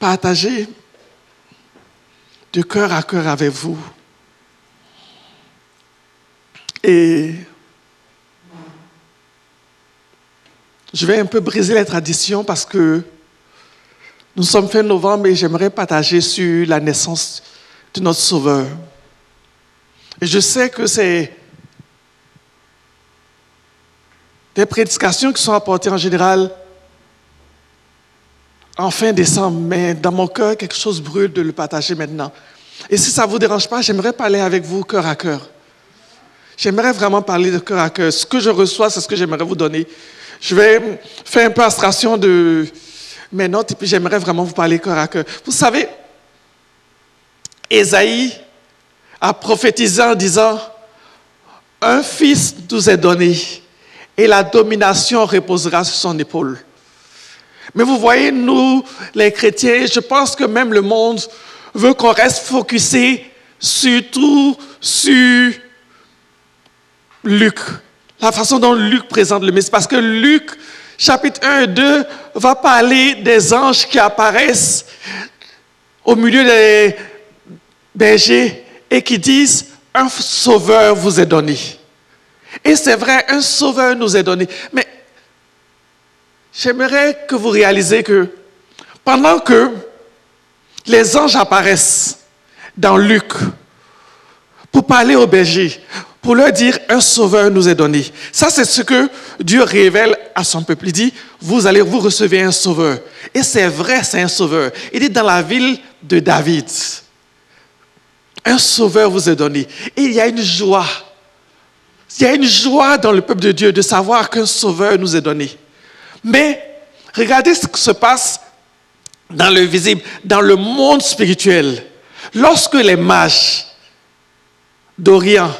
partager de cœur à cœur avec vous. Et je vais un peu briser les traditions parce que nous sommes fin novembre et j'aimerais partager sur la naissance de notre Sauveur. Et je sais que c'est des prédications qui sont apportées en général en fin décembre, mais dans mon cœur, quelque chose brûle de le partager maintenant. Et si ça ne vous dérange pas, j'aimerais parler avec vous cœur à cœur. J'aimerais vraiment parler de cœur à cœur. Ce que je reçois, c'est ce que j'aimerais vous donner. Je vais faire un peu abstraction de mes notes et puis j'aimerais vraiment vous parler cœur à cœur. Vous savez, Ésaïe a prophétisé en disant « Un fils nous est donné et la domination reposera sur son épaule. » Mais vous voyez, nous, les chrétiens, je pense que même le monde veut qu'on reste focusé surtout sur Luc, la façon dont Luc présente le Messie. Parce que Luc, chapitre 1 et 2, va parler des anges qui apparaissent au milieu des bergers et qui disent « Un sauveur vous est donné ». Et c'est vrai, un sauveur nous est donné. Mais j'aimerais que vous réalisiez que pendant que les anges apparaissent dans Luc pour parler aux bergers, pour leur dire « Un sauveur nous est donné ». Ça, c'est ce que Dieu révèle à son peuple. Il dit « Vous recevez un sauveur ». Et c'est vrai, c'est un sauveur. Il dit dans la ville de David, « Un sauveur vous est donné ». Et il y a une joie. Il y a une joie dans le peuple de Dieu de savoir qu'un sauveur nous est donné. Mais regardez ce qui se passe dans le visible, dans le monde spirituel. Lorsque les mages d'Orient,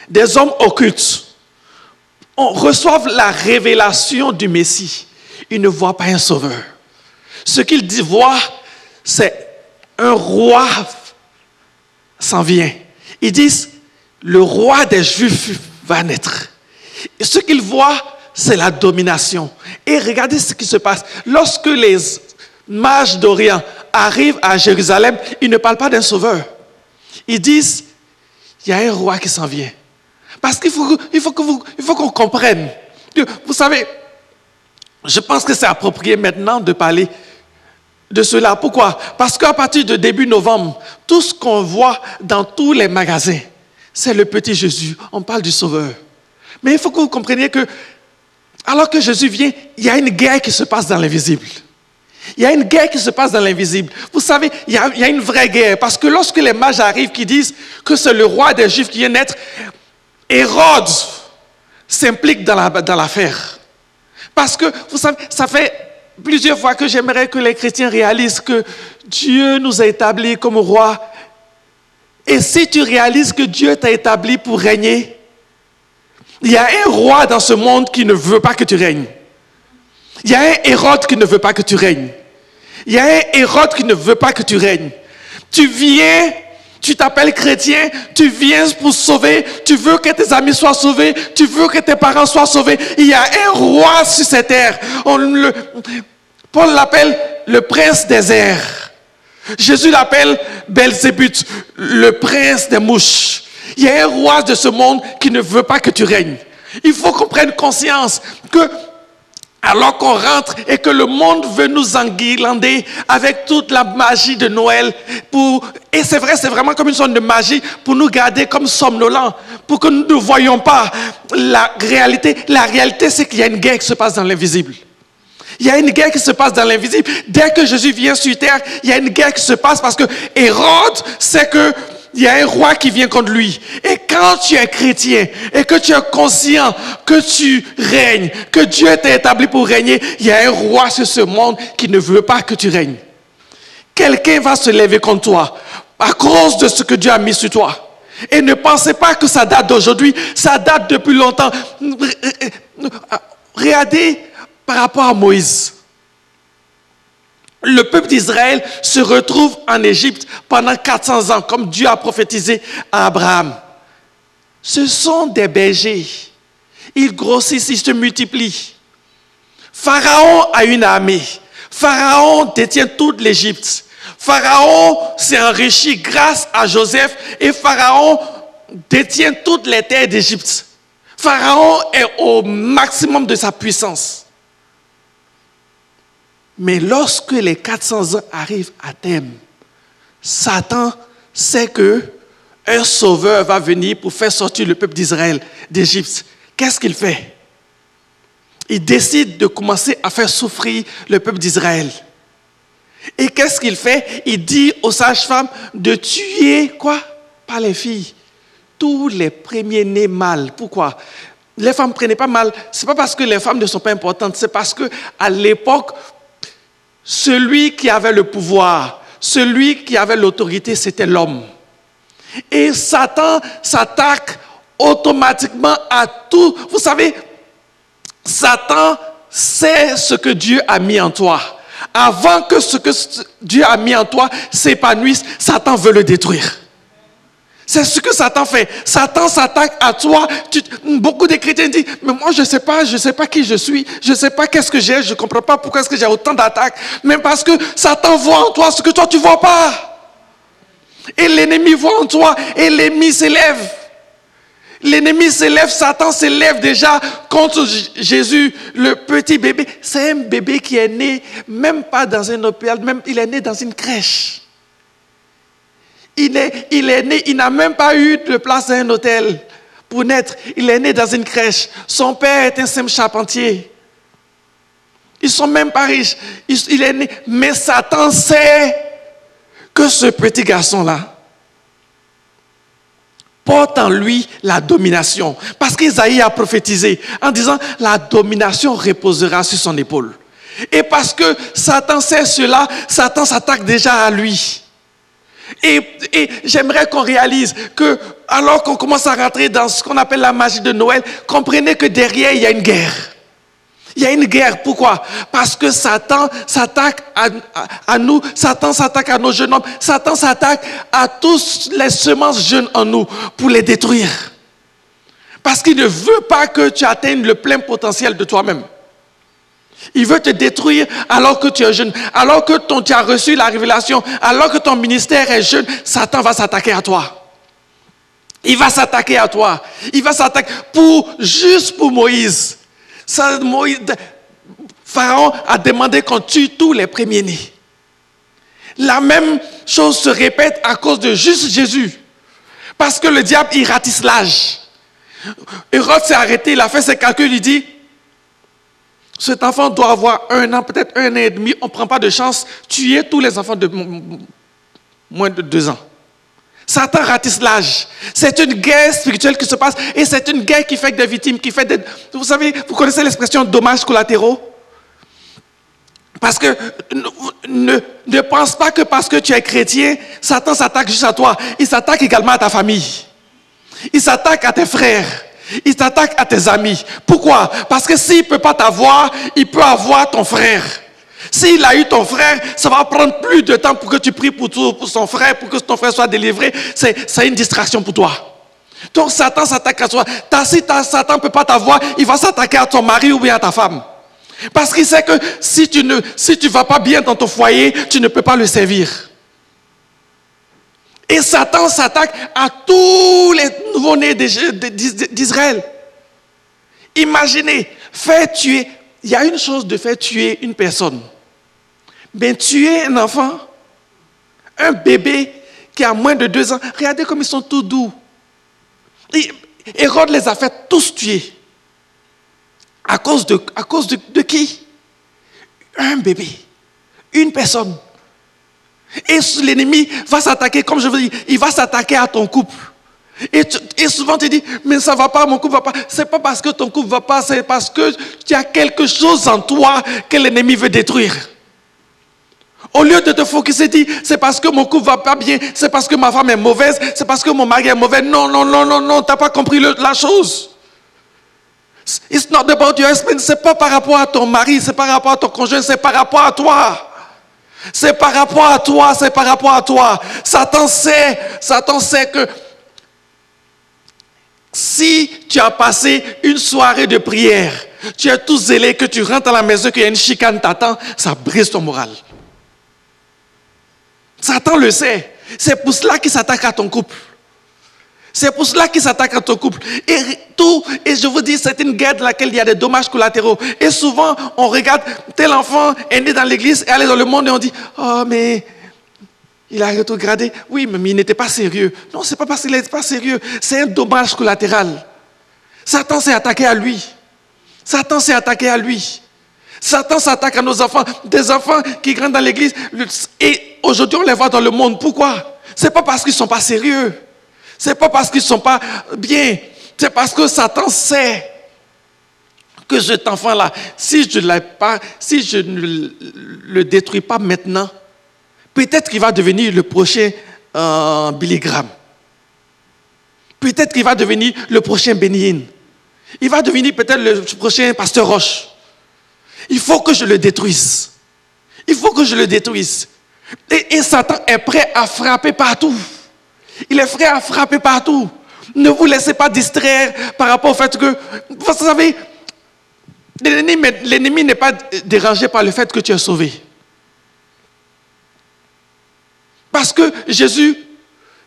des hommes occultes, reçoivent la révélation du Messie, ils ne voient pas un sauveur. Ce qu'ils voient, c'est un roi s'en vient. Ils disent, le roi des Juifs va naître. Et ce qu'ils voient, c'est la domination. Et regardez ce qui se passe. Lorsque les mages d'Orient arrivent à Jérusalem, ils ne parlent pas d'un sauveur. Ils disent, il y a un roi qui s'en vient. Parce qu'il faut qu'on comprenne. Vous savez, je pense que c'est approprié maintenant de parler de cela. Pourquoi? Parce qu'à partir de début novembre, tout ce qu'on voit dans tous les magasins, c'est le petit Jésus. On parle du Sauveur. Mais il faut que vous compreniez que, alors que Jésus vient, il y a une guerre qui se passe dans l'invisible. Il y a une guerre qui se passe dans l'invisible. Vous savez, il y a une vraie guerre. Parce que lorsque les mages arrivent qui disent que c'est le roi des Juifs qui vient naître, Hérode s'implique dans l'affaire. Parce que, vous savez, ça fait plusieurs fois que j'aimerais que les chrétiens réalisent que Dieu nous a établis comme roi. Et si tu réalises que Dieu t'a établi pour régner, il y a un roi dans ce monde qui ne veut pas que tu règnes. Il y a un Hérode qui ne veut pas que tu règnes. Il y a un Hérode qui ne veut pas que tu règnes. Tu viens, tu t'appelles chrétien, tu viens pour sauver, tu veux que tes amis soient sauvés, tu veux que tes parents soient sauvés. Il y a un roi sur cette terre. Paul l'appelle le prince des airs. Jésus l'appelle Belzébuth, le prince des mouches. Il y a un roi de ce monde qui ne veut pas que tu règnes. Il faut qu'on prenne conscience que alors qu'on rentre et que le monde veut nous enguirlander avec toute la magie de Noël. Et c'est vrai, c'est vraiment comme une sorte de magie pour nous garder comme somnolents, pour que nous ne voyions pas la réalité. La réalité, c'est qu'il y a une guerre qui se passe dans l'invisible. Il y a une guerre qui se passe dans l'invisible. Dès que Jésus vient sur terre, il y a une guerre qui se passe parce que Hérode sait que il y a un roi qui vient contre lui. Et quand tu es chrétien et que tu es conscient que tu règnes, que Dieu t'a établi pour régner, il y a un roi sur ce monde qui ne veut pas que tu règnes. Quelqu'un va se lever contre toi à cause de ce que Dieu a mis sur toi. Et ne pensez pas que ça date d'aujourd'hui, ça date depuis longtemps. Regardez par rapport à Moïse. Le peuple d'Israël se retrouve en Égypte pendant 400 ans, comme Dieu a prophétisé à Abraham. Ce sont des bergers. Ils grossissent, ils se multiplient. Pharaon a une armée. Pharaon détient toute l'Égypte. Pharaon s'est enrichi grâce à Joseph et Pharaon détient toutes les terres d'Égypte. Pharaon est au maximum de sa puissance. Mais lorsque les 400 ans arrivent à terme, Satan sait qu'un sauveur va venir pour faire sortir le peuple d'Israël d'Égypte. Qu'est-ce qu'il fait? Il décide de commencer à faire souffrir le peuple d'Israël. Et qu'est-ce qu'il fait? Il dit aux sages-femmes de tuer, quoi? Pas les filles. Tous les premiers-nés mâles. Pourquoi? Les femmes ne prenaient pas mal. Ce n'est pas parce que les femmes ne sont pas importantes. C'est parce qu'à l'époque, celui qui avait le pouvoir, celui qui avait l'autorité, c'était l'homme. Et Satan s'attaque automatiquement à tout. Vous savez, Satan sait ce que Dieu a mis en toi. Avant que ce que Dieu a mis en toi s'épanouisse, Satan veut le détruire. C'est ce que Satan fait. Satan s'attaque à toi. Beaucoup de chrétiens disent, mais moi je ne sais pas qui je suis, je ne sais pas qu'est-ce que j'ai, je ne comprends pas pourquoi est-ce que j'ai autant d'attaques. Mais parce que Satan voit en toi ce que toi tu ne vois pas. Et l'ennemi voit en toi et l'ennemi s'élève. L'ennemi s'élève, Satan s'élève déjà contre Jésus, le petit bébé. C'est un bébé qui est né, même pas dans un hôpital, même il est né dans une crèche. Il est né, il n'a même pas eu de place dans un hôtel pour naître. Il est né dans une crèche. Son père est un simple charpentier. Ils ne sont même pas riches. Il est né. Mais Satan sait que ce petit garçon-là porte en lui la domination. Parce qu'Isaïe a prophétisé en disant la domination reposera sur son épaule. Et parce que Satan sait cela, Satan s'attaque déjà à lui. Et j'aimerais qu'on réalise que, alors qu'on commence à rentrer dans ce qu'on appelle la magie de Noël, comprenez que derrière, il y a une guerre. Il y a une guerre. Pourquoi? Parce que Satan s'attaque à nous, Satan s'attaque à nos jeunes hommes, Satan s'attaque à tous les semences jeunes en nous pour les détruire. Parce qu'il ne veut pas que tu atteignes le plein potentiel de toi-même. Il veut te détruire alors que tu es jeune, alors que tu as reçu la révélation, alors que ton ministère est jeune, Satan va s'attaquer à toi. Il va s'attaquer à toi. Il va s'attaquer juste pour Moïse. Pharaon a demandé qu'on tue tous les premiers-nés. La même chose se répète à cause de juste Jésus. Parce que le diable, il ratisse l'âge. Hérode s'est arrêté, il a fait ses calculs, il dit, cet enfant doit avoir 1 an, peut-être 1 an et demi, on ne prend pas de chance, tuer tous les enfants de moins de 2 ans. Satan ratisse l'âge. C'est une guerre spirituelle qui se passe et c'est une guerre qui fait des victimes, qui fait des... Vous savez, vous connaissez l'expression dommages collatéraux? Parce que ne pense pas que parce que tu es chrétien, Satan s'attaque juste à toi. Il s'attaque également à ta famille. Il s'attaque à tes frères. Il s'attaque à tes amis. Pourquoi? Parce que s'il ne peut pas t'avoir, il peut avoir ton frère. S'il a eu ton frère, ça va prendre plus de temps pour que tu pries pour son frère, pour que ton frère soit délivré. C'est une distraction pour toi. Donc Satan s'attaque à toi. Si Satan ne peut pas t'avoir, il va s'attaquer à ton mari ou bien à ta femme. Parce qu'il sait que si tu ne vas pas bien dans ton foyer, tu ne peux pas le servir. Et Satan s'attaque à tous les nouveau-nés d'Israël. Imaginez, faire tuer. Il y a une chose de faire tuer une personne. Mais tuer un enfant, un bébé qui a moins de 2 ans, regardez comme ils sont tout doux. Hérode les a fait tous tuer. À cause de qui? Un bébé, une personne. Et l'ennemi va s'attaquer, comme je vous dis, il va s'attaquer à ton couple. Et souvent tu dis, mais ça ne va pas, mon couple ne va pas. Ce n'est pas parce que ton couple ne va pas, c'est parce que tu as quelque chose en toi que l'ennemi veut détruire. Au lieu de te focusser, dis, c'est parce que mon couple ne va pas bien, c'est parce que ma femme est mauvaise, c'est parce que mon mari est mauvais. Non, tu n'as pas compris la chose. It's not about your husband, c'est pas par rapport à ton mari, c'est par rapport à ton conjoint, c'est par rapport à toi. C'est par rapport à toi, c'est par rapport à toi. Satan sait que si tu as passé une soirée de prière, tu es tout zélé, que tu rentres à la maison, qu'il y a une chicane t'attend, ça brise ton moral. Satan le sait. C'est pour cela qu'il s'attaque à ton couple. C'est pour cela qu'il s'attaque à ton couple. Et je vous dis, c'est une guerre dans laquelle il y a des dommages collatéraux. Et souvent, on regarde, tel enfant est né dans l'église et allé dans le monde et on dit, oh, mais il a rétrogradé. Oui, mais il n'était pas sérieux. Non, c'est pas parce qu'il n'était pas sérieux. C'est un dommage collatéral. Satan s'est attaqué à lui. Satan s'est attaqué à lui. Satan s'attaque à nos enfants. Des enfants qui grandissent dans l'église. Et aujourd'hui, on les voit dans le monde. Pourquoi? C'est pas parce qu'ils ne sont pas sérieux. C'est pas parce qu'ils ne sont pas bien. C'est parce que Satan sait que cet enfant-là, si je ne le détruis pas maintenant, peut-être qu'il va devenir le prochain Billy Graham. Peut-être qu'il va devenir le prochain Benny Hinn. Il va devenir peut-être le prochain Pasteur Roche. Il faut que je le détruise. Il faut que je le détruise. Et Satan est prêt à frapper partout. Il est prêt à frapper partout. Ne vous laissez pas distraire par rapport au fait que, vous savez, l'ennemi n'est pas dérangé par le fait que tu es sauvé. Parce que Jésus,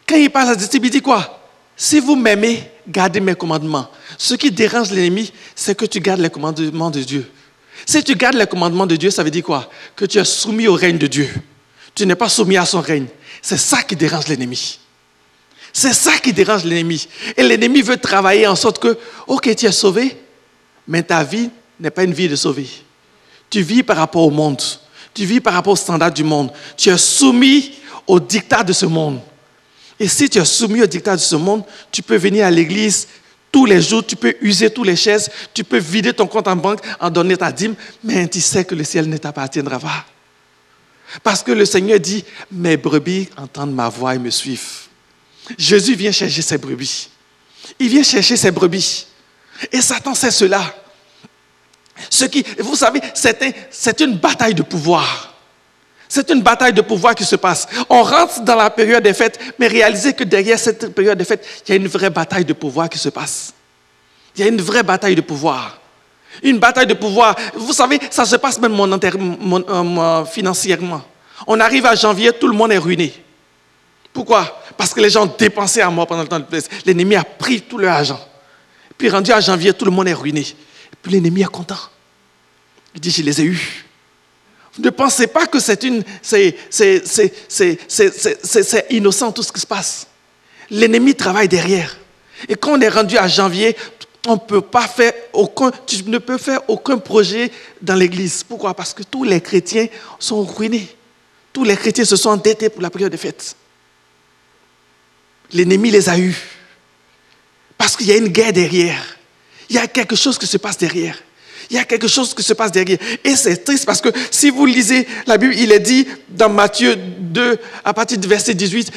quand il parle à ses disciples, il dit quoi? Si vous m'aimez, gardez mes commandements. Ce qui dérange l'ennemi, c'est que tu gardes les commandements de Dieu. Si tu gardes les commandements de Dieu, ça veut dire quoi? Que tu es soumis au règne de Dieu. Tu n'es pas soumis à son règne. C'est ça qui dérange l'ennemi. C'est ça qui dérange l'ennemi. Et l'ennemi veut travailler en sorte que, ok, tu es sauvé, mais ta vie n'est pas une vie de sauvé. Tu vis par rapport au monde. Tu vis par rapport aux standards du monde. Tu es soumis au dictat de ce monde. Et si tu es soumis au dictat de ce monde, tu peux venir à l'église tous les jours, tu peux user toutes les chaises, tu peux vider ton compte en banque, en donner ta dîme, mais tu sais que le ciel ne t'appartiendra pas. Parce que le Seigneur dit, mes brebis entendent ma voix et me suivent. Jésus vient chercher ses brebis. Il vient chercher ses brebis. Et Satan sait cela. Vous savez, c'est une bataille de pouvoir. C'est une bataille de pouvoir qui se passe. On rentre dans la période des fêtes, mais réalisez que derrière cette période des fêtes, il y a une vraie bataille de pouvoir qui se passe. Il y a une vraie bataille de pouvoir. Une bataille de pouvoir. Vous savez, ça se passe même financièrement. On arrive à janvier, tout le monde est ruiné. Pourquoi? Parce que les gens ont dépensé à mort pendant le temps de plaisir. L'ennemi a pris tout leur argent. Puis rendu à janvier, tout le monde est ruiné. Et puis l'ennemi est content. Il dit, je les ai eus. Ne pensez pas que c'est innocent tout ce qui se passe. L'ennemi travaille derrière. Et quand on est rendu à janvier, tu ne peux faire aucun projet dans l'église. Pourquoi? Parce que tous les chrétiens sont ruinés. Tous les chrétiens se sont endettés pour la période des fêtes. L'ennemi les a eus. Parce qu'il y a une guerre derrière. Il y a quelque chose qui se passe derrière. Il y a quelque chose qui se passe derrière. Et c'est triste parce que si vous lisez la Bible, il est dit dans Matthieu 2, à partir du verset 18,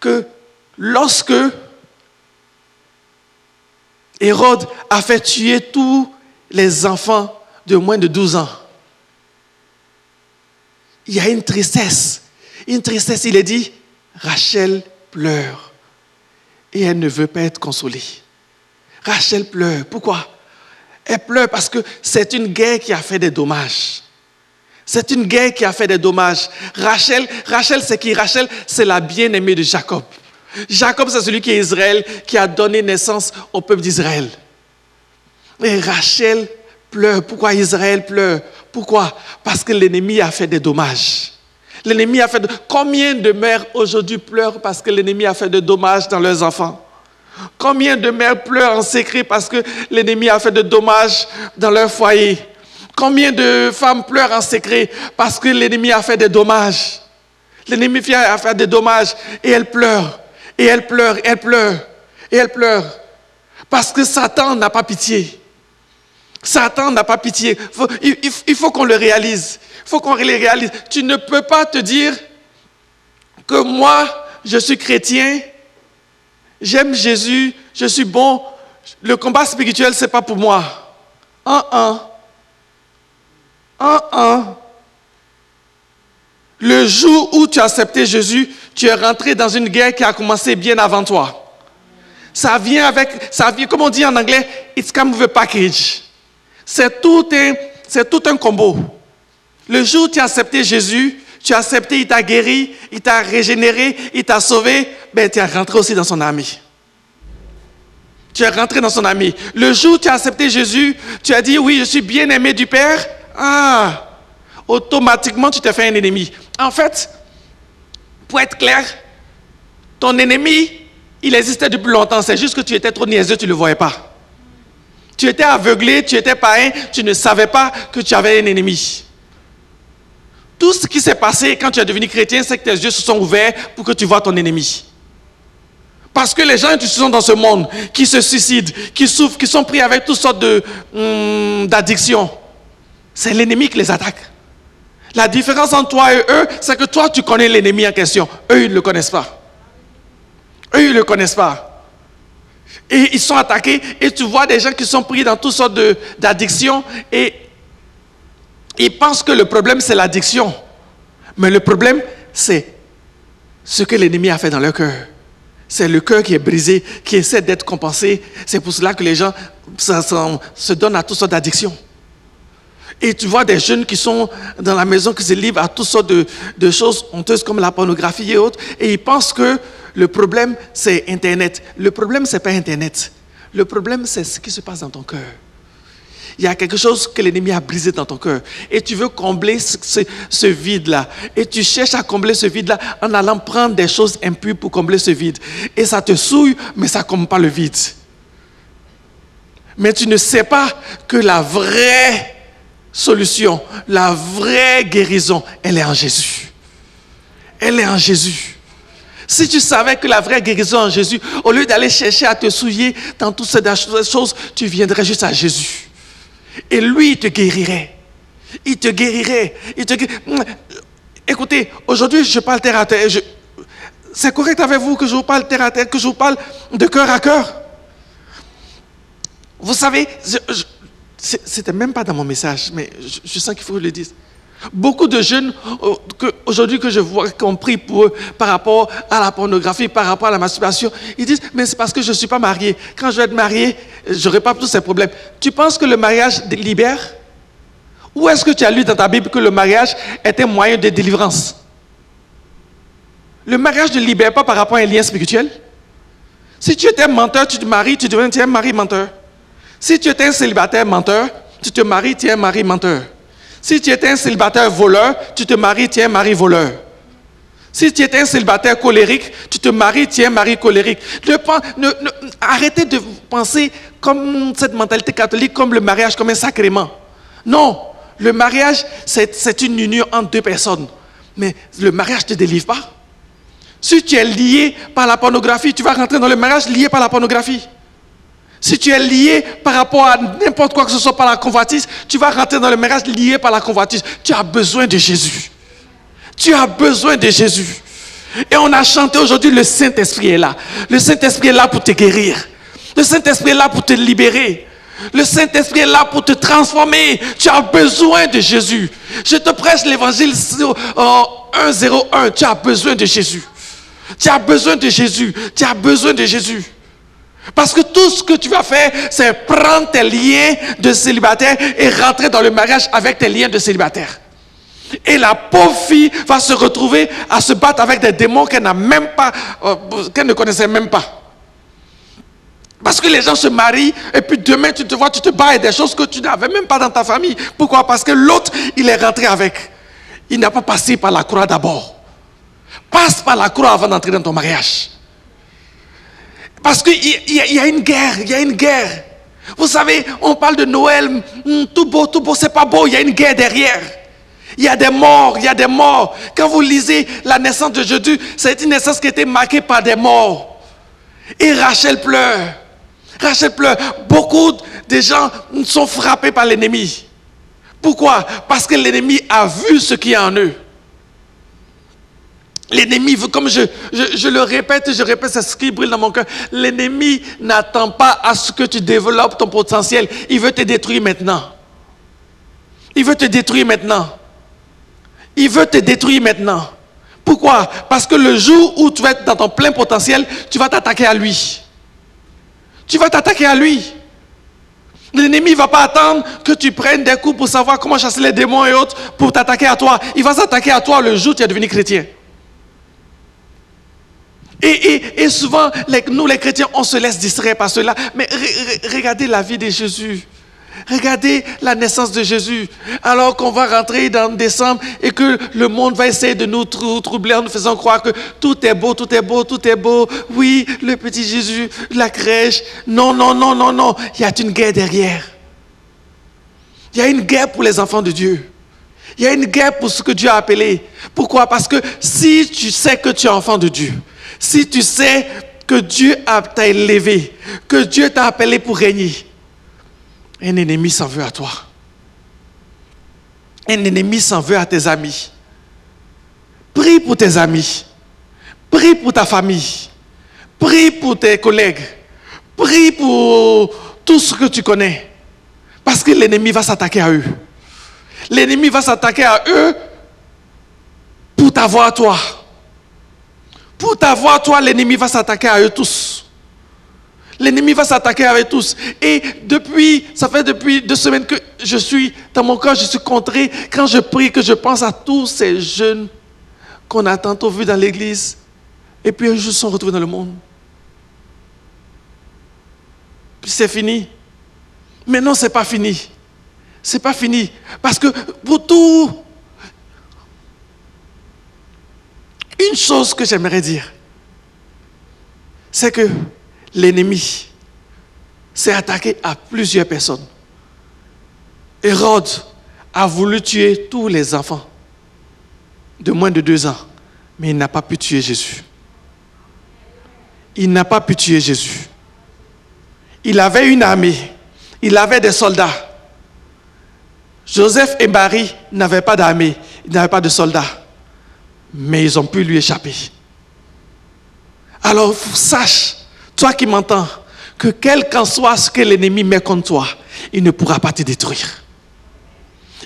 que lorsque Hérode a fait tuer tous les enfants de moins de 12 ans, il y a une tristesse. Une tristesse, il est dit, Rachel pleure et elle ne veut pas être consolée. Rachel pleure. Pourquoi? Elle pleure parce que c'est une guerre qui a fait des dommages. C'est une guerre qui a fait des dommages. Rachel, c'est qui? Rachel, c'est la bien-aimée de Jacob. Jacob, c'est celui qui est Israël, qui a donné naissance au peuple d'Israël. Et Rachel pleure. Pourquoi Israël pleure? Pourquoi? Parce que l'ennemi a fait des dommages. L'ennemi a fait Combien de mères aujourd'hui pleurent parce que l'ennemi a fait des dommages dans leurs enfants? Combien de mères pleurent en secret parce que l'ennemi a fait de dommages dans leur foyer? Combien de femmes pleurent en secret parce que l'ennemi a fait des dommages? L'ennemi a fait des dommages et elles pleurent, et elles pleurent, et elles pleurent, et elles pleurent. Parce que Satan n'a pas pitié. Satan n'a pas pitié. Il faut qu'on le réalise. Il faut qu'on le réalise. Tu ne peux pas te dire que moi, je suis chrétien, j'aime Jésus, je suis bon. Le combat spirituel, ce n'est pas pour moi. Le jour où tu as accepté Jésus, tu es rentré dans une guerre qui a commencé bien avant toi. Ça vient, comme on dit en anglais, it's come with a package. C'est tout un combo. Le jour où tu as accepté Jésus, tu as accepté, il t'a guéri, il t'a régénéré, il t'a sauvé, ben tu es rentré aussi dans son armée. Tu es rentré dans son armée. Le jour où tu as accepté Jésus, tu as dit oui, je suis bien aimé du Père. Ah, automatiquement tu t'es fait un ennemi. En fait, pour être clair, ton ennemi, il existait depuis longtemps. C'est juste que tu étais trop niaiseux, tu ne le voyais pas. Tu étais aveuglé, tu étais païen, tu ne savais pas que tu avais un ennemi. Tout ce qui s'est passé quand tu es devenu chrétien, c'est que tes yeux se sont ouverts pour que tu vois ton ennemi. Parce que les gens qui sont dans ce monde, qui se suicident, qui souffrent, qui sont pris avec toutes sortes d'addictions, c'est l'ennemi qui les attaque. La différence entre toi et eux, c'est que toi, tu connais l'ennemi en question. Eux, ils ne le connaissent pas. Eux, ils ne le connaissent pas. Et ils sont attaqués, et tu vois des gens qui sont pris dans toutes sortes d'addictions, et ils pensent que le problème, c'est l'addiction. Mais le problème, c'est ce que l'ennemi a fait dans leur cœur. C'est le cœur qui est brisé, qui essaie d'être compensé. C'est pour cela que les gens se donnent à toutes sortes d'addictions. Et tu vois des jeunes qui sont dans la maison, qui se livrent à toutes sortes de choses honteuses comme la pornographie et autres. Et ils pensent que le problème, c'est Internet. Le problème, ce n'est pas Internet. Le problème, c'est ce qui se passe dans ton cœur. Il y a quelque chose que l'ennemi a brisé dans ton cœur. Et tu veux combler ce vide-là. Et tu cherches à combler ce vide-là en allant prendre des choses impures pour combler ce vide. Et ça te souille, mais ça ne comble pas le vide. Mais tu ne sais pas que la vraie solution, la vraie guérison, elle est en Jésus. Elle est en Jésus. Si tu savais que la vraie guérison est en Jésus, au lieu d'aller chercher à te souiller dans toutes ces choses, tu viendrais juste à Jésus. Et lui, il te guérirait. Il te guérirait. Écoutez, aujourd'hui, je parle terre à terre. C'est correct avec vous que je vous parle terre à terre, que je vous parle de cœur à cœur. Vous savez, c'était même pas dans mon message, mais je sens qu'il faut que je le dise. Beaucoup de jeunes, aujourd'hui que je vois, qui ont pris pour eux par rapport à la pornographie, par rapport à la masturbation, ils disent, mais c'est parce que je ne suis pas marié. Quand je vais être marié, je n'aurai pas tous ces problèmes. Tu penses que le mariage libère? Ou est-ce que tu as lu dans ta Bible que le mariage est un moyen de délivrance? Le mariage ne libère pas par rapport à un lien spirituel. Si tu étais menteur, tu te maries, tu deviens un mari menteur. Si tu étais un célibataire menteur, tu te maries, tu es un mari menteur. Si tu étais un célibataire voleur, tu te maries, tu es un mari voleur. Si tu étais un célibataire colérique, tu te maries, tu es un mari colérique. Arrêtez de penser comme cette mentalité catholique, comme le mariage, comme un sacrement. Non, le mariage, c'est une union entre deux personnes. Mais le mariage ne te délivre pas. Si tu es lié par la pornographie, tu vas rentrer dans le mariage lié par la pornographie. Si tu es lié par rapport à n'importe quoi que ce soit par la convoitise, tu vas rentrer dans le mariage lié par la convoitise. Tu as besoin de Jésus. Tu as besoin de Jésus. Et on a chanté aujourd'hui, le Saint-Esprit est là. Le Saint-Esprit est là pour te guérir. Le Saint-Esprit est là pour te libérer. Le Saint-Esprit est là pour te transformer. Tu as besoin de Jésus. Je te prêche l'évangile 1:01. Tu as besoin de Jésus. Tu as besoin de Jésus. Tu as besoin de Jésus. Parce que tout ce que tu vas faire, c'est prendre tes liens de célibataire et rentrer dans le mariage avec tes liens de célibataire. Et la pauvre fille va se retrouver à se battre avec des démons qu'elle n'a même pas, qu'elle ne connaissait même pas. Parce que les gens se marient et puis demain tu te vois, tu te bats avec des choses que tu n'avais même pas dans ta famille. Pourquoi? Parce que l'autre, il est rentré avec. Il n'a pas passé par la croix d'abord. Passe par la croix avant d'entrer dans ton mariage. Parce qu'il y a une guerre, il y a une guerre. Vous savez, on parle de Noël, tout beau, c'est pas beau, il y a une guerre derrière. Il y a des morts, il y a des morts. Quand vous lisez la naissance de Jésus, c'est une naissance qui a été marquée par des morts. Et Rachel pleure. Rachel pleure. Beaucoup de gens sont frappés par l'ennemi. Pourquoi? Parce que l'ennemi a vu ce qu'il y a en eux. L'ennemi, comme je le répète, c'est ce qui brûle dans mon cœur. L'ennemi n'attend pas à ce que tu développes ton potentiel. Il veut te détruire maintenant. Il veut te détruire maintenant. Il veut te détruire maintenant. Pourquoi? Parce que le jour où tu vas être dans ton plein potentiel, tu vas t'attaquer à lui. Tu vas t'attaquer à lui. L'ennemi ne va pas attendre que tu prennes des coups pour savoir comment chasser les démons et autres pour t'attaquer à toi. Il va s'attaquer à toi le jour où tu es devenu chrétien. Et souvent, nous les chrétiens, on se laisse distraire par cela. Mais regardez la vie de Jésus. Regardez la naissance de Jésus. Alors qu'on va rentrer dans décembre et que le monde va essayer de nous troubler en nous faisant croire que tout est beau, tout est beau, tout est beau. Oui, le petit Jésus, la crèche. Non, non, non, non, non. Il y a une guerre derrière. Il y a une guerre pour les enfants de Dieu. Il y a une guerre pour ce que Dieu a appelé. Pourquoi? Parce que si tu sais que tu es enfant de Dieu, si tu sais que Dieu t'a élevé, que Dieu t'a appelé pour régner, un ennemi s'en veut à toi. Un ennemi s'en veut à tes amis. Prie pour tes amis. Prie pour ta famille. Prie pour tes collègues. Prie pour tout ce que tu connais. Parce que l'ennemi va s'attaquer à eux. L'ennemi va s'attaquer à eux pour t'avoir toi. Pour t'avoir toi, l'ennemi va s'attaquer à eux tous. L'ennemi va s'attaquer avec tous. Et ça fait depuis 2 semaines que je suis, dans mon cœur, je suis contré. Quand je prie, que je pense à tous ces jeunes qu'on a tantôt vus dans l'église. Et puis un jour, ils sont retrouvés dans le monde. Puis c'est fini. Mais non, c'est pas fini. C'est pas fini. Parce que pour tout, une chose que j'aimerais dire, c'est que l'ennemi s'est attaqué à plusieurs personnes. Hérode a voulu tuer tous les enfants de moins de 2 ans, mais il n'a pas pu tuer Jésus. Il n'a pas pu tuer Jésus. Il avait une armée, il avait des soldats. Joseph et Marie n'avaient pas d'armée, ils n'avaient pas de soldats, mais ils ont pu lui échapper. Alors sache, toi qui m'entends, que quel qu'en soit ce que l'ennemi met contre toi, il ne pourra pas te détruire.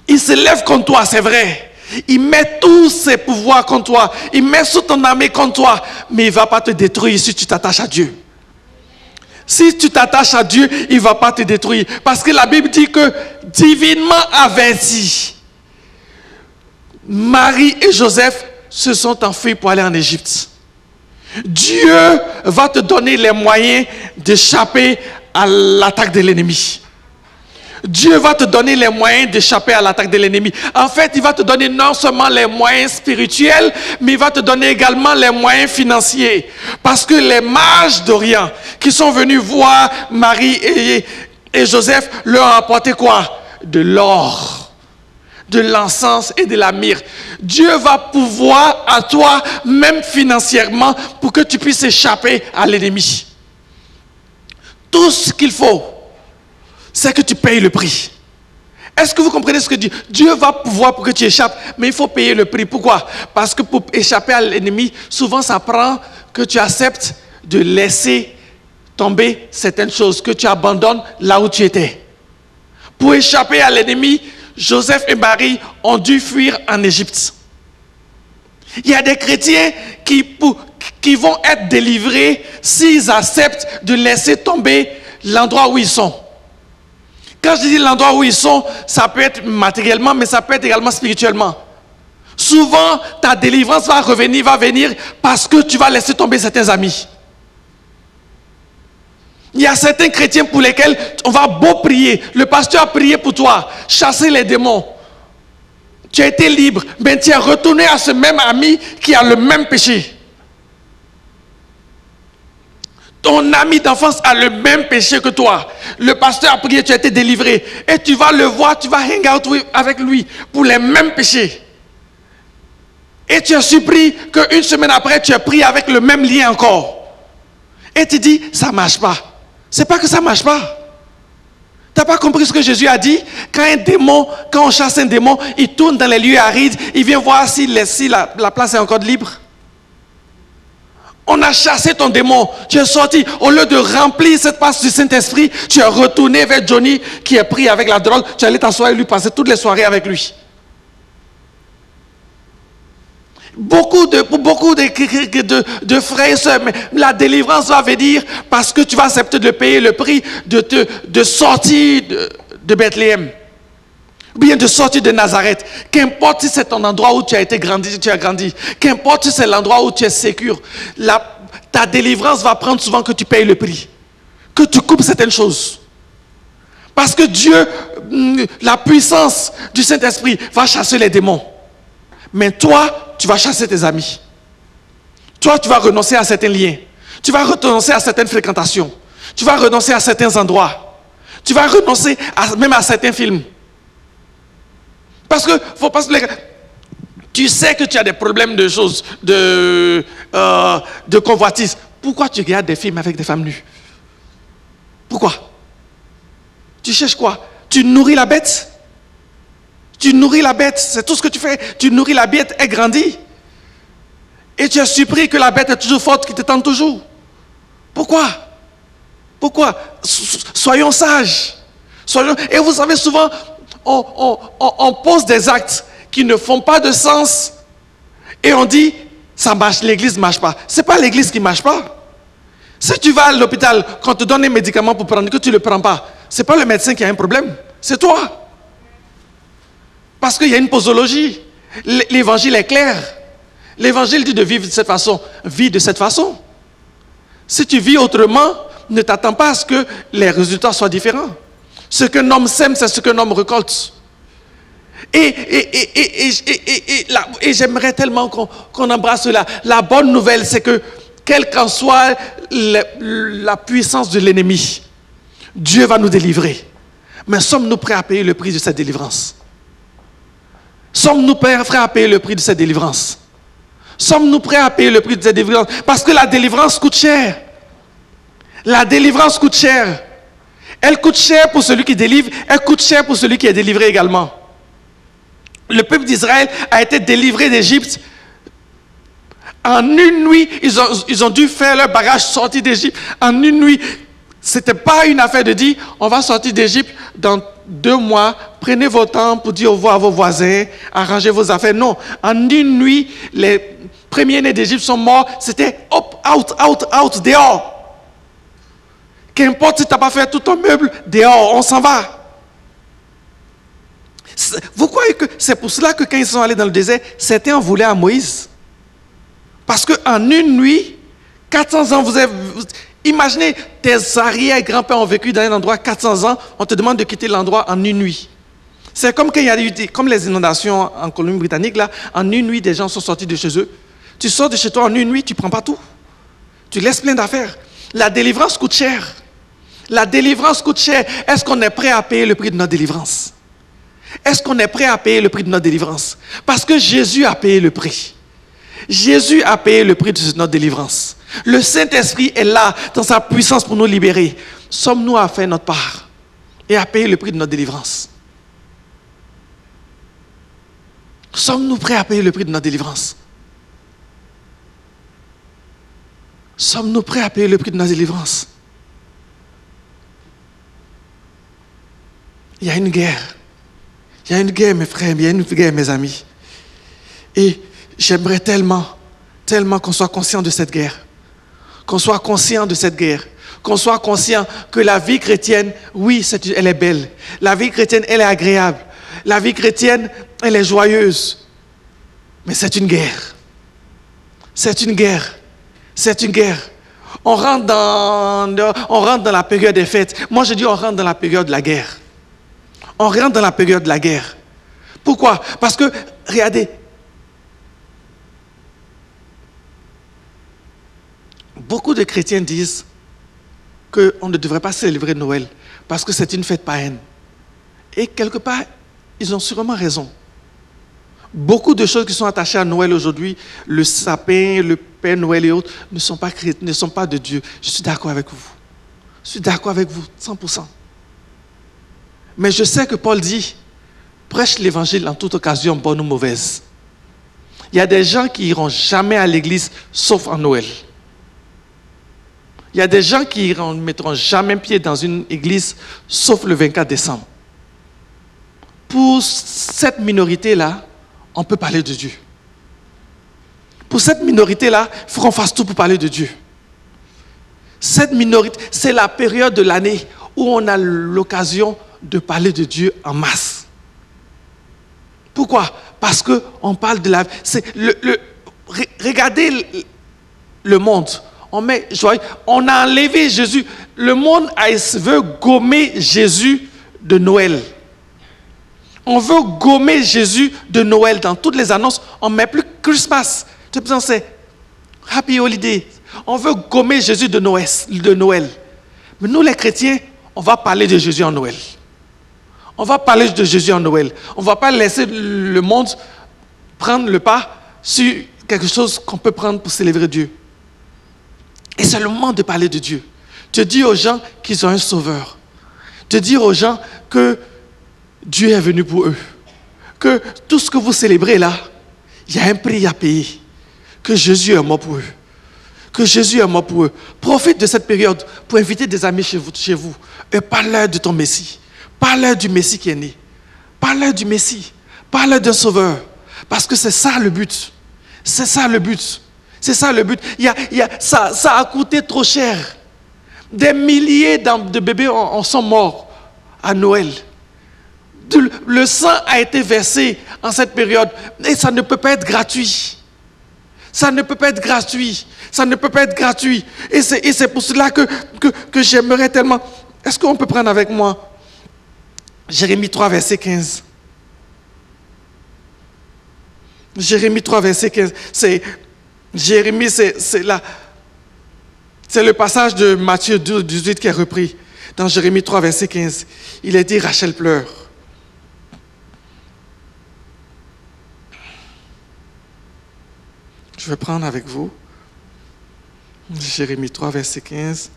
Il se lève contre toi, c'est vrai. Il met tous ses pouvoirs contre toi. Il met sous ton armée contre toi. Mais il ne va pas te détruire si tu t'attaches à Dieu. Si tu t'attaches à Dieu, il ne va pas te détruire. Parce que la Bible dit que, divinement avertis, Marie et Joseph se sont enfuis pour aller en Égypte. Dieu va te donner les moyens d'échapper à l'attaque de l'ennemi. Dieu va te donner les moyens d'échapper à l'attaque de l'ennemi. En fait, il va te donner non seulement les moyens spirituels, mais il va te donner également les moyens financiers. Parce que les mages d'Orient qui sont venus voir Marie et Joseph leur ont apporté quoi? De l'or, de l'encens et de la myrrhe. Dieu va pouvoir à toi, même financièrement, pour que tu puisses échapper à l'ennemi. Tout ce qu'il faut, c'est que tu payes le prix. Est-ce que vous comprenez ce que dit? Dieu va pouvoir pour que tu échappes, mais il faut payer le prix. Pourquoi? Parce que pour échapper à l'ennemi, souvent ça prend que tu acceptes de laisser tomber certaines choses, que tu abandonnes là où tu étais. Pour échapper à l'ennemi, Joseph et Marie ont dû fuir en Égypte. Il y a des chrétiens qui vont être délivrés s'ils acceptent de laisser tomber l'endroit où ils sont. Quand je dis l'endroit où ils sont, ça peut être matériellement, mais ça peut être également spirituellement. Souvent, ta délivrance va venir parce que tu vas laisser tomber certains amis. Il y a certains chrétiens pour lesquels on va beau prier. Le pasteur a prié pour toi, chasser les démons. Tu as été libre, mais tu es retourné à ce même ami qui a le même péché. Ton ami d'enfance a le même péché que toi. Le pasteur a prié, tu as été délivré. Et tu vas le voir, tu vas hang out avec lui pour les mêmes péchés. Et tu es surpris qu'une semaine après, tu as prié avec le même lien encore. Et tu dis, ça ne marche pas. C'est pas que ça ne marche pas. Tu n'as pas compris ce que Jésus a dit? Quand on chasse un démon, il tourne dans les lieux arides, il vient voir si la place est encore libre. On a chassé ton démon, tu es sorti. Au lieu de remplir cette place du Saint-Esprit, tu es retourné vers Johnny qui est pris avec la drogue. Tu es allé t'asseoir et lui passer toutes les soirées avec lui. Pour beaucoup de frères et sœurs, mais la délivrance va venir parce que tu vas accepter de payer le prix de sortir de Bethléem. Ou bien de sortir de Nazareth. Qu'importe si c'est ton endroit où tu as grandi. Qu'importe si c'est l'endroit où tu es sécure. Ta délivrance va prendre souvent que tu payes le prix. Que tu coupes certaines choses. Parce que Dieu, la puissance du Saint-Esprit va chasser les démons. Mais toi, tu vas chasser tes amis. Toi, tu vas renoncer à certains liens. Tu vas renoncer à certaines fréquentations. Tu vas renoncer à certains endroits. Tu vas renoncer même à certains films. Parce que, tu sais que tu as des problèmes de choses, de convoitise. Pourquoi tu regardes des films avec des femmes nues? Pourquoi? Tu cherches quoi? Tu nourris la bête? Tu nourris la bête, c'est tout ce que tu fais. Tu nourris la bête, elle grandit. Et tu es surpris que la bête est toujours forte, qui te tente toujours. Pourquoi? Soyons sages. Et vous savez, souvent, on pose des actes qui ne font pas de sens et on dit, ça marche, l'église ne marche pas. Ce n'est pas l'église qui ne marche pas. Si tu vas à l'hôpital, qu'on te donne un médicament pour prendre, que tu ne le prends pas, ce n'est pas le médecin qui a un problème, c'est toi. Parce qu'il y a une posologie. L'évangile est clair. L'évangile dit de vivre de cette façon. Vis de cette façon. Si tu vis autrement, ne t'attends pas à ce que les résultats soient différents. Ce qu'un homme sème, c'est ce qu'un homme récolte. Et j'aimerais tellement qu'on embrasse cela. La bonne nouvelle, c'est que, quelle qu'en soit la puissance de l'ennemi, Dieu va nous délivrer. Mais sommes-nous prêts à payer le prix de cette délivrance? Sommes-nous prêts à payer le prix de cette délivrance? Sommes-nous prêts à payer le prix de cette délivrance? Parce que la délivrance coûte cher. La délivrance coûte cher. Elle coûte cher pour celui qui délivre, elle coûte cher pour celui qui est délivré également. Le peuple d'Israël a été délivré d'Égypte. En une nuit, ils ont dû faire leur bagage sortir d'Égypte. En une nuit, ce n'était pas une affaire de dire, on va sortir d'Égypte dans 2 mois, prenez votre temps pour dire au revoir à vos voisins, arrangez vos affaires. Non, en une nuit, les premiers-nés d'Égypte sont morts. C'était out, dehors. Qu'importe si tu n'as pas fait tout ton meuble, dehors, on s'en va. Vous croyez que c'est pour cela que quand ils sont allés dans le désert, certains en voulaient à Moïse? Parce qu'en une nuit, 400 ans, imaginez, tes arrière-grands-pères ont vécu dans un endroit 400 ans, on te demande de quitter l'endroit en une nuit. C'est comme quand il y a eu comme les inondations en Colombie-Britannique, là, en une nuit, des gens sont sortis de chez eux. Tu sors de chez toi en une nuit, tu ne prends pas tout. Tu laisses plein d'affaires. La délivrance coûte cher. La délivrance coûte cher. Est-ce qu'on est prêt à payer le prix de notre délivrance? Est-ce qu'on est prêt à payer le prix de notre délivrance? Parce que Jésus a payé le prix. Jésus a payé le prix de notre délivrance. Le Saint-Esprit est là dans sa puissance pour nous libérer. Sommes-nous à faire notre part et à payer le prix de notre délivrance? Sommes-nous prêts à payer le prix de notre délivrance? Sommes-nous prêts à payer le prix de notre délivrance? Il y a une guerre. Il y a une guerre, mes frères, il y a une guerre, mes amis. Et j'aimerais tellement qu'on soit conscient de cette guerre. Qu'on soit conscient de cette guerre. Qu'on soit conscient que la vie chrétienne, oui, elle est belle. La vie chrétienne, elle est agréable. La vie chrétienne, elle est joyeuse. Mais c'est une guerre. C'est une guerre. C'est une guerre. On rentre dans la période des fêtes. Moi, je dis on rentre dans la période de la guerre. On rentre dans la période de la guerre. Pourquoi? Parce que, regardez, beaucoup de chrétiens disent qu'on ne devrait pas célébrer Noël parce que c'est une fête païenne. Et quelque part, ils ont sûrement raison. Beaucoup de choses qui sont attachées à Noël aujourd'hui, le sapin, le Père Noël et autres, ne sont pas de Dieu. Je suis d'accord avec vous. Je suis d'accord avec vous, 100%. Mais je sais que Paul dit, prêche l'évangile en toute occasion, bonne ou mauvaise. Il y a des gens qui n'iront jamais à l'église, sauf en Noël. Il y a des gens qui ne mettront jamais pied dans une église, sauf le 24 décembre. Pour cette minorité-là, on peut parler de Dieu. Pour cette minorité-là, il faut qu'on fasse tout pour parler de Dieu. Cette minorité, c'est la période de l'année où on a l'occasion de parler de Dieu en masse. Pourquoi? Parce qu'on parle de la... Regardez le monde. On a enlevé Jésus. Le monde veut gommer Jésus de Noël. On veut gommer Jésus de Noël. Dans toutes les annonces, on ne met plus Christmas. C'est Happy Holiday. On veut gommer Jésus de Noël. Mais nous, les chrétiens, on va parler de Jésus en Noël. On va parler de Jésus en Noël. On ne va pas laisser le monde prendre le pas sur quelque chose qu'on peut prendre pour célébrer Dieu. Et c'est le moment de parler de Dieu. De dire aux gens qu'ils ont un sauveur. De dire aux gens que Dieu est venu pour eux. Que tout ce que vous célébrez là, il y a un prix à payer. Que Jésus est mort pour eux. Que Jésus est mort pour eux. Profite de cette période pour inviter des amis chez vous et parle-leur de ton Messie. Parle-leur du Messie qui est né. Parle-leur du Messie. Parle-leur d'un sauveur. Parce que c'est ça le but. C'est ça le but. C'est ça le but. Ça a coûté trop cher. Des milliers de bébés en sont morts à Noël. Le sang a été versé en cette période. Et ça ne peut pas être gratuit. Ça ne peut pas être gratuit. Ça ne peut pas être gratuit. Et c'est pour cela que j'aimerais tellement... Est-ce qu'on peut prendre avec moi Jérémie 3, verset 15. Jérémie 3, verset 15. Jérémie, c'est le passage de Matthieu 12, 18 qui est repris. Dans Jérémie 3, verset 15. Il est dit, Rachel pleure. Je vais prendre avec vous Jérémie 3, verset 15.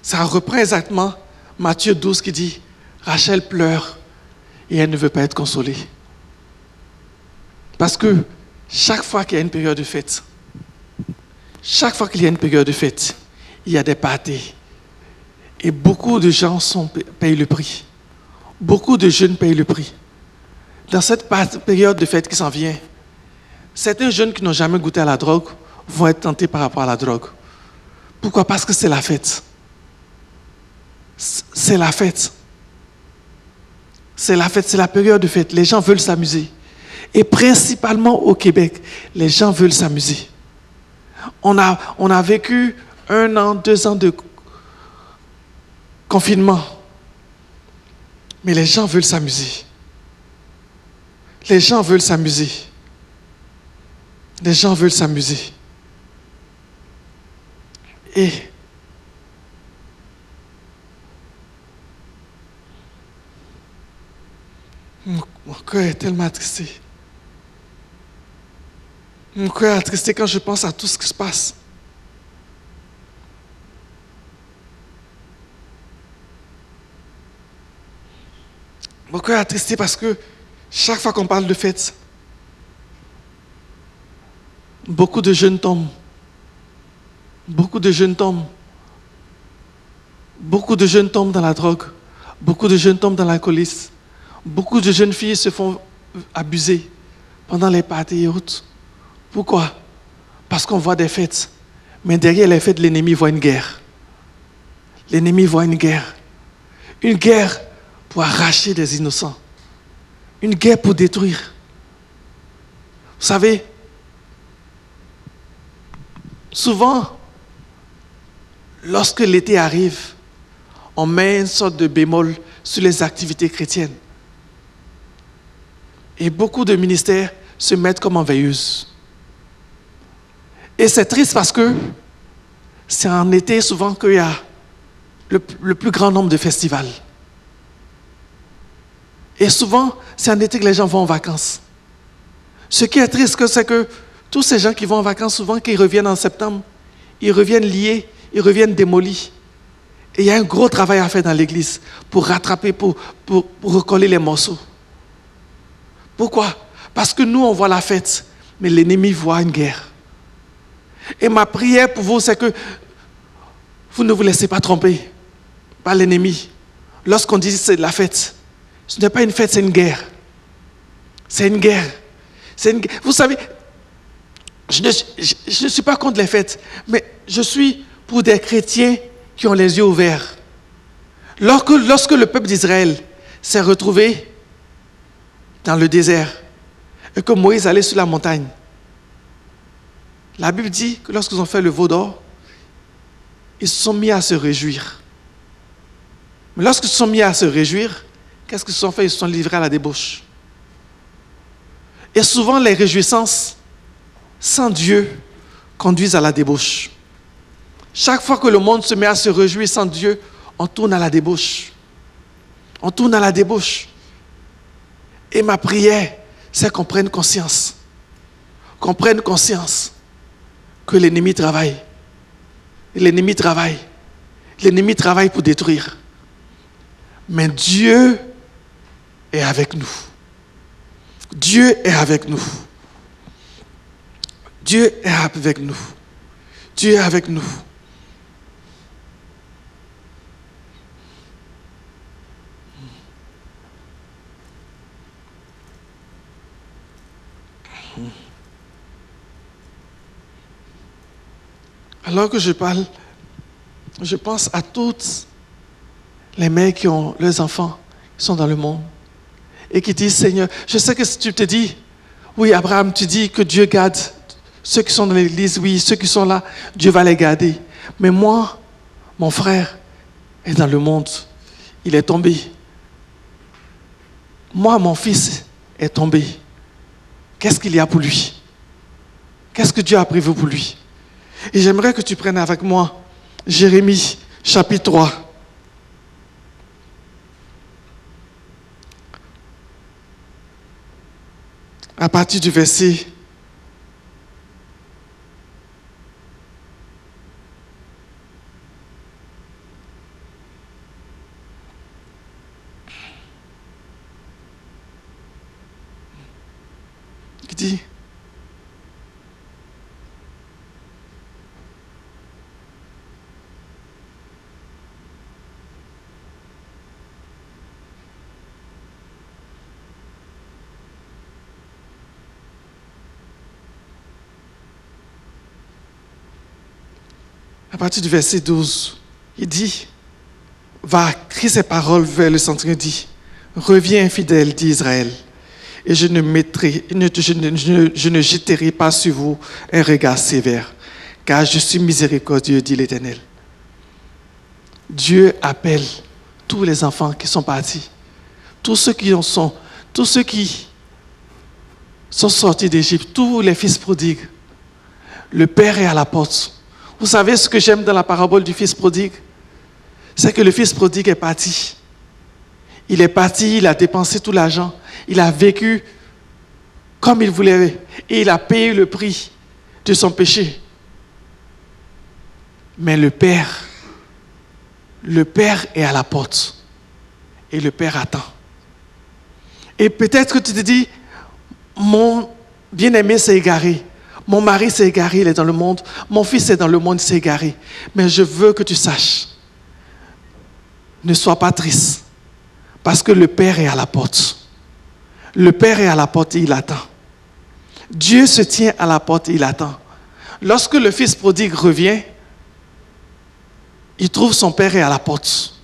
Ça reprend exactement Matthieu 12 qui dit Rachel pleure et elle ne veut pas être consolée. Parce que chaque fois qu'il y a une période de fête, il y a des pâtés. Et beaucoup de gens payent le prix. Beaucoup de jeunes payent le prix. Dans cette période de fête qui s'en vient, certains jeunes qui n'ont jamais goûté à la drogue vont être tentés par rapport à la drogue. Pourquoi? Parce que c'est la fête. C'est la fête. C'est la fête, c'est la période de fête. Les gens veulent s'amuser. Et principalement au Québec, les gens veulent s'amuser. On a vécu 1 an, 2 ans de confinement. Mais les gens veulent s'amuser. Les gens veulent s'amuser. Les gens veulent s'amuser. Et mon cœur est tellement attristé. Mon cœur est attristé quand je pense à tout ce qui se passe. Mon cœur est attristé parce que chaque fois qu'on parle de fête, beaucoup de jeunes tombent. Beaucoup de jeunes tombent. Beaucoup de jeunes tombent dans la drogue. Beaucoup de jeunes tombent dans l'alcoolisme. Beaucoup de jeunes filles se font abuser pendant les parties et autres. Pourquoi? Parce qu'on voit des fêtes. Mais derrière les fêtes, l'ennemi voit une guerre. L'ennemi voit une guerre. Une guerre pour arracher des innocents. Une guerre pour détruire. Vous savez, souvent, lorsque l'été arrive, on met une sorte de bémol sur les activités chrétiennes. Et beaucoup de ministères se mettent comme en veilleuse. Et c'est triste parce que c'est en été souvent qu'il y a le plus grand nombre de festivals. Et souvent, c'est en été que les gens vont en vacances. Ce qui est triste, c'est que tous ces gens qui vont en vacances, souvent, qu'ils reviennent en septembre, ils reviennent liés, ils reviennent démolis. Et il y a un gros travail à faire dans l'église pour rattraper, pour recoller les morceaux. Pourquoi? Parce que nous, on voit la fête. mais l'ennemi voit une guerre. Et ma prière pour vous, c'est que vous ne vous laissez pas tromper par l'ennemi. Lorsqu'on dit que c'est de la fête, ce n'est pas une fête, c'est une guerre. C'est une guerre. Vous savez, je ne suis pas contre les fêtes, mais je suis pour des chrétiens qui ont les yeux ouverts. Lorsque le peuple d'Israël s'est retrouvé dans le désert et que Moïse allait sur la montagne, la Bible dit que lorsqu'ils ont fait le veau d'or, ils se sont mis à se réjouir. Mais lorsqu'ils se sont mis à se réjouir, qu'est-ce qu'ils se sont fait? Ils se sont livrés à la débauche. Et souvent, les réjouissances sans Dieu conduisent à la débauche. Chaque fois que le monde se met à se réjouir sans Dieu, on tourne à la débauche. On tourne à la débauche. Et ma prière, c'est qu'on prenne conscience. Qu'on prenne conscience que l'ennemi travaille. L'ennemi travaille. L'ennemi travaille pour détruire. Mais Dieu est avec nous. Dieu est avec nous. Dieu est avec nous. Dieu est avec nous. Alors que je parle, je pense à toutes les mères qui ont leurs enfants, qui sont dans le monde, et qui disent, Seigneur, je sais que si tu te dis, oui, Abraham, tu dis que Dieu garde ceux qui sont dans l'église, oui, ceux qui sont là, Dieu va les garder. Mais moi, mon frère est dans le monde, il est tombé. Moi, mon fils est tombé. Qu'est-ce qu'il y a pour lui? Qu'est-ce que Dieu a prévu pour lui? Et j'aimerais que tu prennes avec moi Jérémie, chapitre 3. À partir du verset 1. À partir du verset 12, il dit, va, crie ces paroles vers le centurion, dit, reviens fidèle, dit Israël, et je ne jetterai pas sur vous un regard sévère, car je suis miséricordieux, dit l'Éternel. Dieu appelle tous les enfants qui sont partis, tous ceux qui sont sortis d'Égypte, tous les fils prodigues. Le Père est à la porte. Vous savez ce que j'aime dans la parabole du fils prodigue? C'est que le fils prodigue est parti. Il est parti, il a dépensé tout l'argent, il a vécu comme il voulait et il a payé le prix de son péché. Mais le Père est à la porte et le Père attend. Et peut-être que tu te dis, mon bien-aimé s'est égaré. Mon mari s'est égaré, il est dans le monde. Mon fils est dans le monde, il s'est égaré. Mais je veux que tu saches, ne sois pas triste, parce que le Père est à la porte. Le Père est à la porte et il attend. Dieu se tient à la porte et il attend. Lorsque le fils prodigue revient, il trouve son Père est à la porte.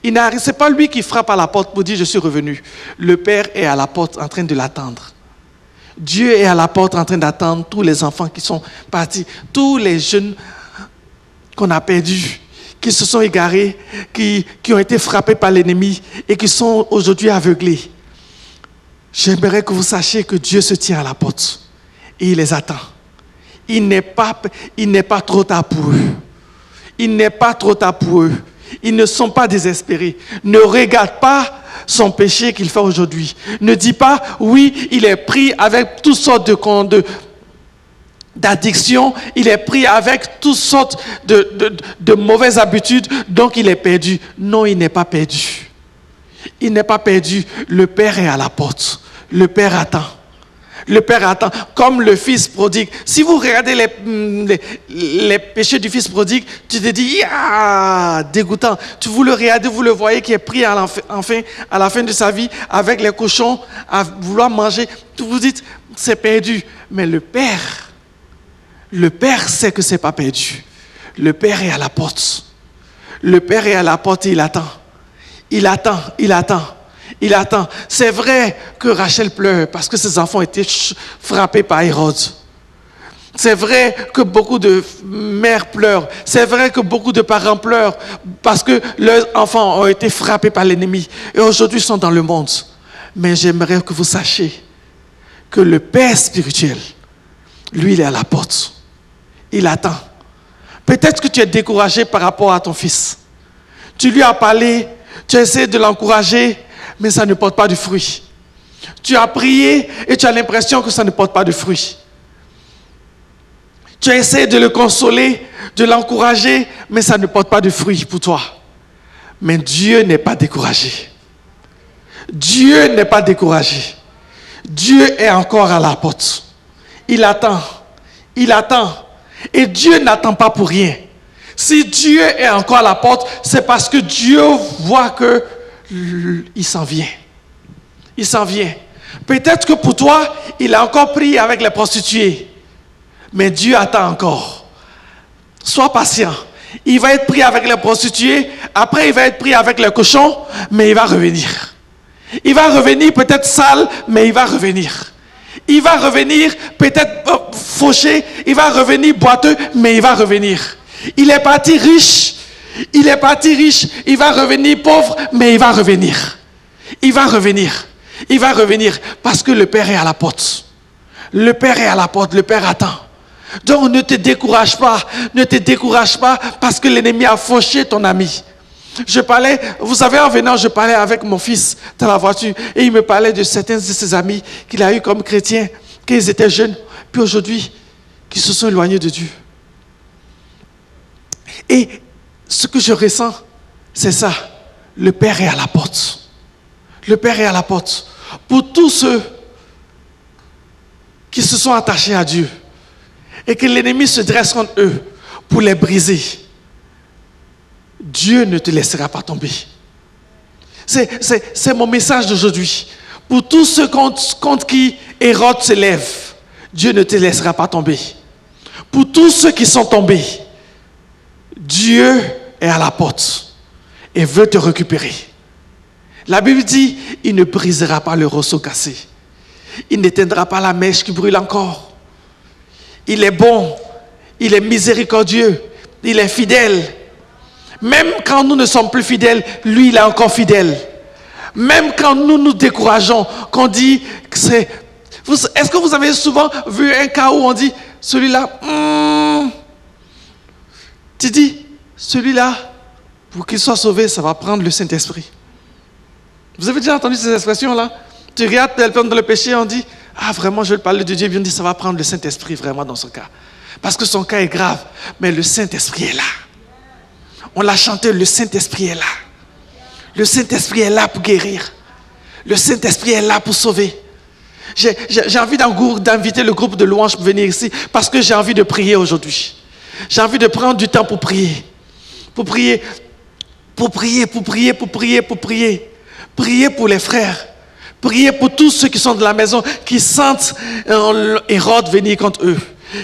Ce n'est pas lui qui frappe à la porte pour dire je suis revenu. Le Père est à la porte en train de l'attendre. Dieu est à la porte en train d'attendre tous les enfants qui sont partis, tous les jeunes qu'on a perdus, qui se sont égarés, qui ont été frappés par l'ennemi et qui sont aujourd'hui aveuglés. J'aimerais que vous sachiez que Dieu se tient à la porte et il les attend. Il n'est pas trop tard pour eux. Il n'est pas trop tard pour eux. Ils ne sont pas désespérés. Ne regarde pas son péché qu'il fait aujourd'hui. Ne dis pas, oui, il est pris avec toutes sortes d'addictions, il est pris avec toutes sortes de mauvaises habitudes, donc il est perdu. Non, il n'est pas perdu. Il n'est pas perdu. Le Père est à la porte. Le Père attend. Le Père attend, comme le Fils prodigue. Si vous regardez les péchés du Fils prodigue, tu te dis, ah, dégoûtant. Vous le regardez, vous le voyez qui est pris à la fin de sa vie avec les cochons à vouloir manger. Vous vous dites, c'est perdu. Mais le Père sait que c'est pas perdu. Le Père est à la porte. Le Père est à la porte et il attend. Il attend, il attend. Il attend. C'est vrai que Rachel pleure parce que ses enfants étaient frappés par Hérode. C'est vrai que beaucoup de mères pleurent. C'est vrai que beaucoup de parents pleurent parce que leurs enfants ont été frappés par l'ennemi et aujourd'hui sont dans le monde. Mais j'aimerais que vous sachiez que le Père spirituel, lui, il est à la porte. Il attend. Peut-être que tu es découragé par rapport à ton fils. Tu lui as parlé, tu as essayé de l'encourager, mais ça ne porte pas de fruit. Tu as prié et tu as l'impression que ça ne porte pas de fruit. Tu as essayé de le consoler, de l'encourager, mais ça ne porte pas de fruit pour toi. Mais Dieu n'est pas découragé. Dieu n'est pas découragé. Dieu est encore à la porte. Il attend. Il attend. Et Dieu n'attend pas pour rien. Si Dieu est encore à la porte, c'est parce que Dieu voit que il s'en vient. Il s'en vient. Peut-être que pour toi, il a encore pris avec les prostituées. Mais Dieu attend encore. Sois patient. Il va être pris avec les prostituées. Après, il va être pris avec les cochons. Mais il va revenir. Il va revenir peut-être sale, mais il va revenir. Il va revenir peut-être fauché. Il va revenir boiteux, mais il va revenir. Il est parti riche. Il est parti riche. Il va revenir pauvre, mais il va revenir. Il va revenir. Il va revenir parce que le Père est à la porte. Le Père est à la porte. Le Père attend. Donc ne te décourage pas. Ne te décourage pas parce que l'ennemi a fauché ton ami. Je parlais, vous savez, en venant, je parlais avec mon fils dans la voiture et il me parlait de certains de ses amis qu'il a eu comme chrétiens, qu'ils étaient jeunes, puis aujourd'hui, qui se sont éloignés de Dieu. Et ce que je ressens, c'est ça. Le Père est à la porte. Le Père est à la porte. Pour tous ceux qui se sont attachés à Dieu et que l'ennemi se dresse contre eux pour les briser, Dieu ne te laissera pas tomber. C'est mon message d'aujourd'hui. Pour tous ceux contre qui Hérode se lève, Dieu ne te laissera pas tomber. Pour tous ceux qui sont tombés, Dieu est à la porte et veut te récupérer. La Bible dit, il ne brisera pas le rosseau cassé. Il n'éteindra pas la mèche qui brûle encore. Il est bon, il est miséricordieux, il est fidèle. Même quand nous ne sommes plus fidèles, lui, il est encore fidèle. Même quand nous nous décourageons, qu'on dit que c'est... Est-ce que vous avez souvent vu un cas où on dit, celui-là, tu dis, celui-là, pour qu'il soit sauvé, ça va prendre le Saint-Esprit. Vous avez déjà entendu ces expressions-là? Tu regardes quelqu'un dans le péché, on dit, ah vraiment, je veux parler de Dieu, bien on dit, ça va prendre le Saint-Esprit vraiment dans son cas. Parce que son cas est grave, mais le Saint-Esprit est là. On l'a chanté, le Saint-Esprit est là. Le Saint-Esprit est là pour guérir. Le Saint-Esprit est là pour sauver. J'ai envie d'inviter le groupe de louanges pour venir ici parce que j'ai envie de prier aujourd'hui. J'ai envie de prendre du temps pour prier. Pour prier. Pour prier, pour prier, pour prier, pour prier. Prier pour les frères. Prier pour tous ceux qui sont de la maison, qui sentent Hérode venir contre eux.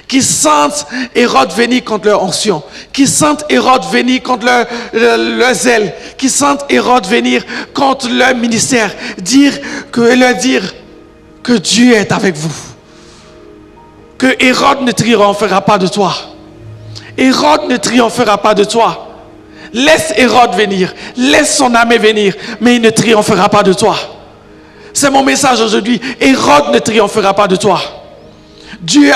Qui sentent Hérode venir contre leur onction, qui sentent Hérode venir contre leur zèle, qui sentent Hérode venir contre leur ministère, leur dire que Dieu est avec vous, que Hérode ne triomphera pas de toi. Hérode ne triomphera pas de toi. Laisse Hérode venir, laisse son armée venir, mais il ne triomphera pas de toi. C'est mon message aujourd'hui. Hérode ne triomphera pas de toi. Dieu